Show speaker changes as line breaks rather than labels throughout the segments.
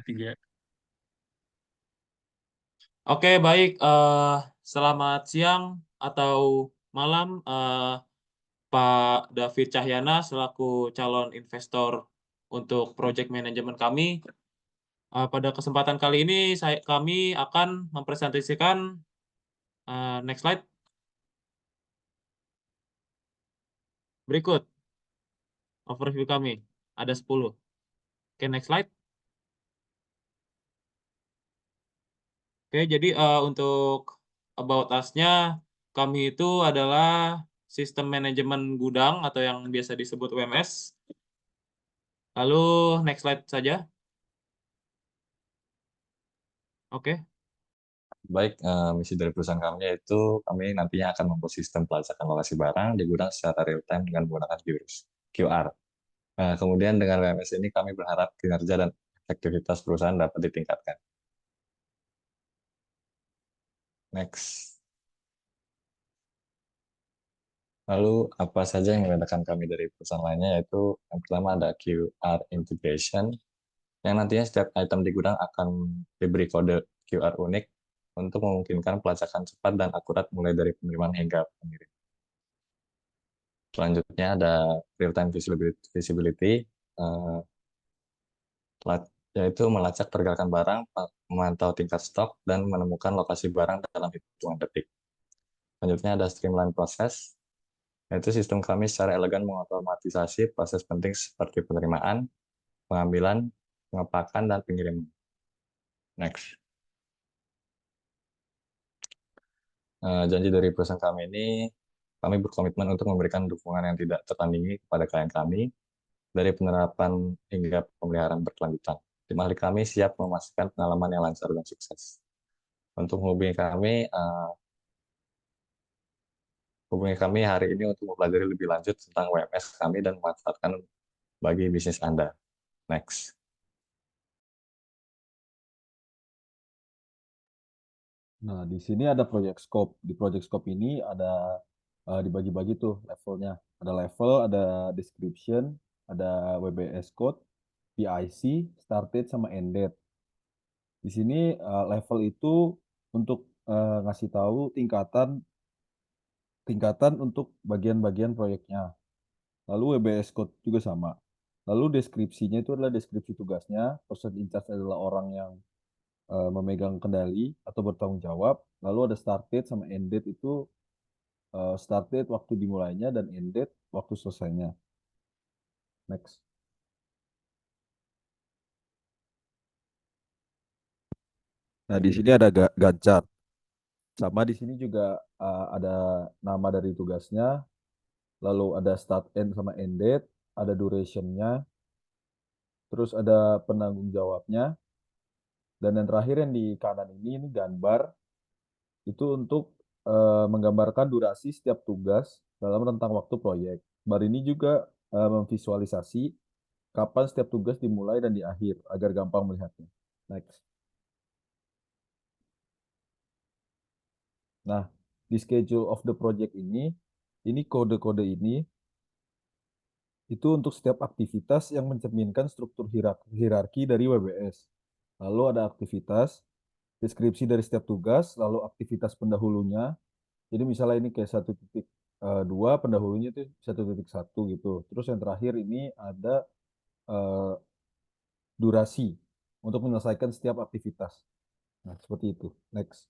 3.
Oke, baik. Selamat siang atau malam, Pak David Cahyana selaku calon investor untuk project manajemen kami. Pada kesempatan kali ini kami akan mempresentasikan next slide berikut overview kami. Ada 10. Oke, next slide. Oke, jadi untuk about us-nya, kami itu adalah sistem manajemen gudang atau yang biasa disebut WMS. Lalu next slide saja. Oke.
Baik, misi dari perusahaan kami yaitu kami nantinya akan membuat sistem pelacakan lokasi barang di gudang secara real time dengan menggunakan QR. Kemudian dengan WMS ini kami berharap kinerja dan efektivitas perusahaan dapat ditingkatkan. Next. Lalu apa saja yang membedakan kami dari perusahaan lainnya, yaitu yang pertama ada QR integration, yang nantinya setiap item di gudang akan diberi kode QR unik untuk memungkinkan pelacakan cepat dan akurat mulai dari penerimaan hingga pengirim. Selanjutnya ada real-time visibility, yaitu melacak pergerakan barang, memantau tingkat stok, dan menemukan lokasi barang dalam hitungan detik. Selanjutnya ada streamline proses, yaitu sistem kami secara elegan mengotomatisasi proses penting seperti penerimaan, pengambilan, pengepakan, dan pengiriman. Next. Janji dari perusahaan kami ini, kami berkomitmen untuk memberikan dukungan yang tidak tertandingi kepada klien kami, dari penerapan hingga pemeliharaan berkelanjutan. Tim ahli kami siap memastikan pengalaman yang lancar dan sukses. Untuk hubungi kami hari ini untuk mempelajari lebih lanjut tentang WMS kami dan memanfaatkan bagi bisnis Anda. Next.
Nah, di sini ada project scope. Di project scope ini ada dibagi-bagi tuh levelnya. Ada level, ada description, ada WBS code, PIC, start date, sama end date. Di sini level itu untuk ngasih tahu tingkatan untuk bagian-bagian proyeknya. Lalu WBS code juga sama. Lalu deskripsinya itu adalah deskripsi tugasnya. Person in charge adalah orang yang memegang kendali atau bertanggung jawab. Lalu ada start date sama end date itu start date waktu dimulainya dan end date waktu selesainya. Next. Nah, di sini ada Gantt chart. Sama di sini juga ada nama dari tugasnya, lalu ada start end sama end date, ada durationnya, terus ada penanggung jawabnya, dan yang terakhir yang di kanan ini gambar, itu untuk menggambarkan durasi setiap tugas dalam rentang waktu proyek. Bar ini juga memvisualisasi kapan setiap tugas dimulai dan di akhir, agar gampang melihatnya. Next. Nah, di schedule of the project ini kode-kode ini itu untuk setiap aktivitas yang mencerminkan struktur hierarki dari WBS. Lalu ada aktivitas, deskripsi dari setiap tugas, lalu aktivitas pendahulunya. Jadi misalnya ini kayak 1.2, pendahulunya itu 1.1 gitu. Terus yang terakhir ini ada durasi untuk menyelesaikan setiap aktivitas. Nah, seperti itu. Next.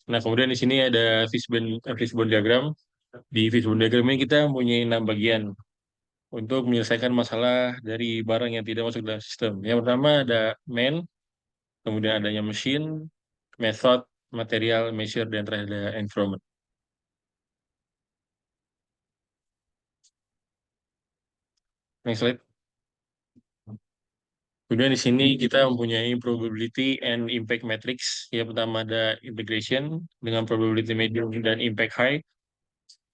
Nah, kemudian di sini ada fishbone diagram. Di fishbone diagram ini kita mempunyai 6 bagian untuk menyelesaikan masalah dari barang yang tidak masuk dalam sistem. Yang pertama ada man, kemudian adanya machine, method, material, measure, dan terakhir ada environment. Next slide. Kemudian di sini kita mempunyai probability and impact matrix. Yang pertama ada integration dengan probability medium dan impact high.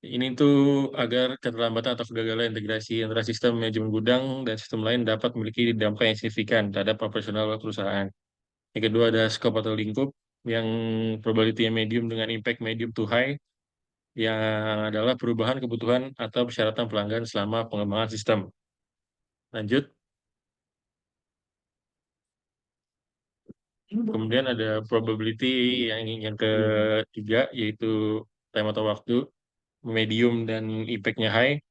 Ini tuh agar keterlambatan atau kegagalan integrasi antara sistem manajemen gudang dan sistem lain dapat memiliki dampak yang signifikan terhadap operasional perusahaan. Yang kedua ada scope atau lingkup yang probability medium dengan impact medium to high, yang adalah perubahan kebutuhan atau persyaratan pelanggan selama pengembangan sistem. Lanjut. Kemudian ada probability yang ketiga, yaitu time atau waktu, medium dan impact-nya high.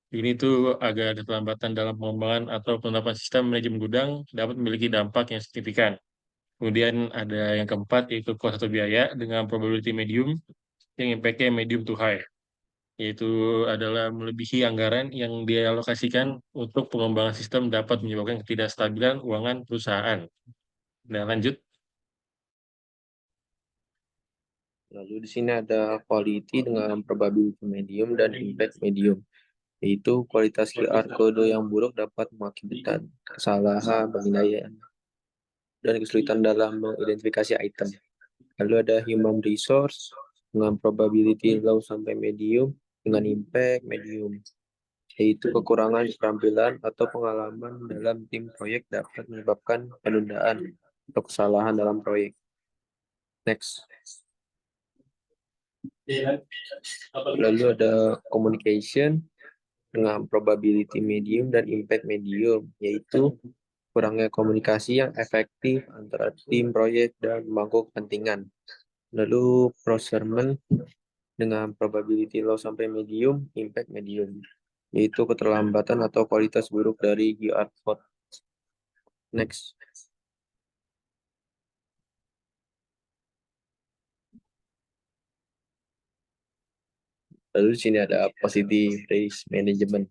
Ini tuh agak ada keterlambatan dalam pengembangan atau penerapan sistem manajemen gudang dapat memiliki dampak yang signifikan. Kemudian ada yang keempat, yaitu cost atau biaya dengan probability medium, yang impact-nya medium to high, yaitu adalah melebihi anggaran yang dialokasikan untuk pengembangan sistem dapat menyebabkan ketidakstabilan keuangan perusahaan. Nah, lanjut.
Lalu di sini ada quality dengan probability medium dan impact medium, yaitu kualitas QR kode yang buruk dapat mengakibatkan kesalahan penilaian dan kesulitan dalam mengidentifikasi item. Lalu ada human resource dengan probability low sampai medium dengan impact medium, yaitu kekurangan keterampilan atau pengalaman dalam tim proyek dapat menyebabkan penundaan atau kesalahan dalam proyek. Next. Lalu ada communication dengan probability medium dan impact medium, yaitu kurangnya komunikasi yang efektif antara tim proyek dan pemangku kepentingan. Lalu procurement dengan probability low sampai medium, impact medium, yaitu keterlambatan atau kualitas buruk dari QR code. Next. Lalu di sini ada positive risk management.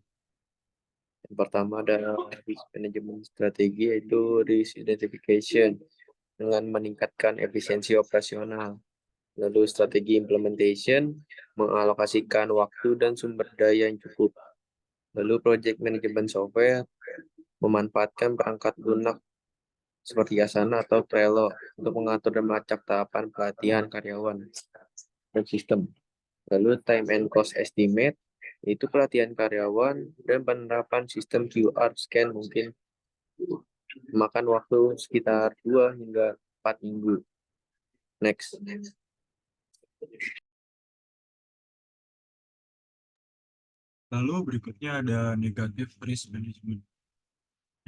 Yang pertama ada risk management strategi, yaitu risk identification dengan meningkatkan efisiensi operasional. Lalu strategi implementation, mengalokasikan waktu dan sumber daya yang cukup. Lalu project management software, memanfaatkan perangkat lunak seperti Asana atau Trello untuk mengatur dan melacak tahapan pelatihan karyawan dan sistem. Lalu time and cost estimate, yaitu pelatihan karyawan dan penerapan sistem QR scan mungkin memakan waktu sekitar 2 hingga 4 minggu. Next.
Lalu berikutnya ada negative risk management.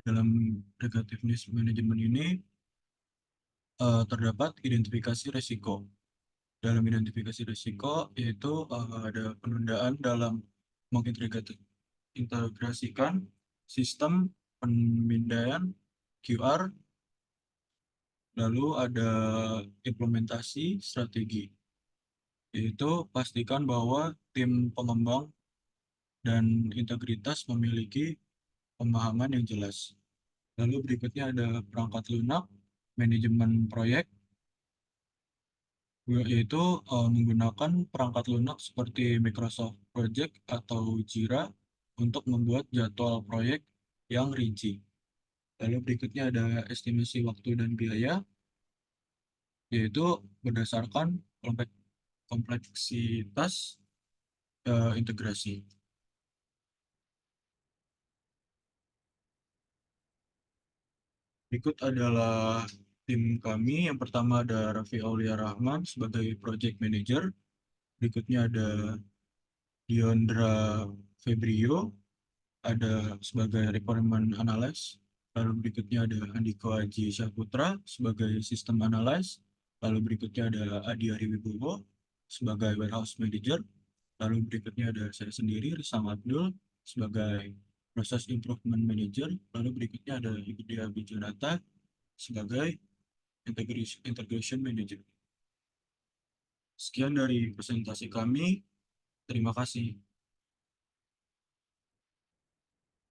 Dalam negative risk management ini terdapat identifikasi risiko. Dalam identifikasi risiko yaitu ada penundaan dalam mengintegrasikan sistem pemindaian QR, lalu ada implementasi strategi, yaitu pastikan bahwa tim pengembang dan integritas memiliki pemahaman yang jelas. Lalu berikutnya ada perangkat lunak, manajemen proyek, yaitu menggunakan perangkat lunak seperti Microsoft Project atau Jira untuk membuat jadwal proyek yang rinci. Lalu berikutnya ada estimasi waktu dan biaya, yaitu berdasarkan kompleksitas integrasi. Berikut adalah tim kami. Yang pertama ada Raffi Aulia Rahman sebagai Project Manager. Berikutnya ada Diondra Febrio ada sebagai Requirement Analyst. Lalu berikutnya ada Andiko Aji Syahputra sebagai System Analyst. Lalu berikutnya ada Adi Ari Wibowo sebagai Warehouse Manager. Lalu berikutnya ada saya sendiri, Risam Abdul, sebagai Process Improvement Manager. Lalu berikutnya ada Ibu Dia Bijonata sebagai Integration Manager. Sekian dari presentasi kami. Terima kasih.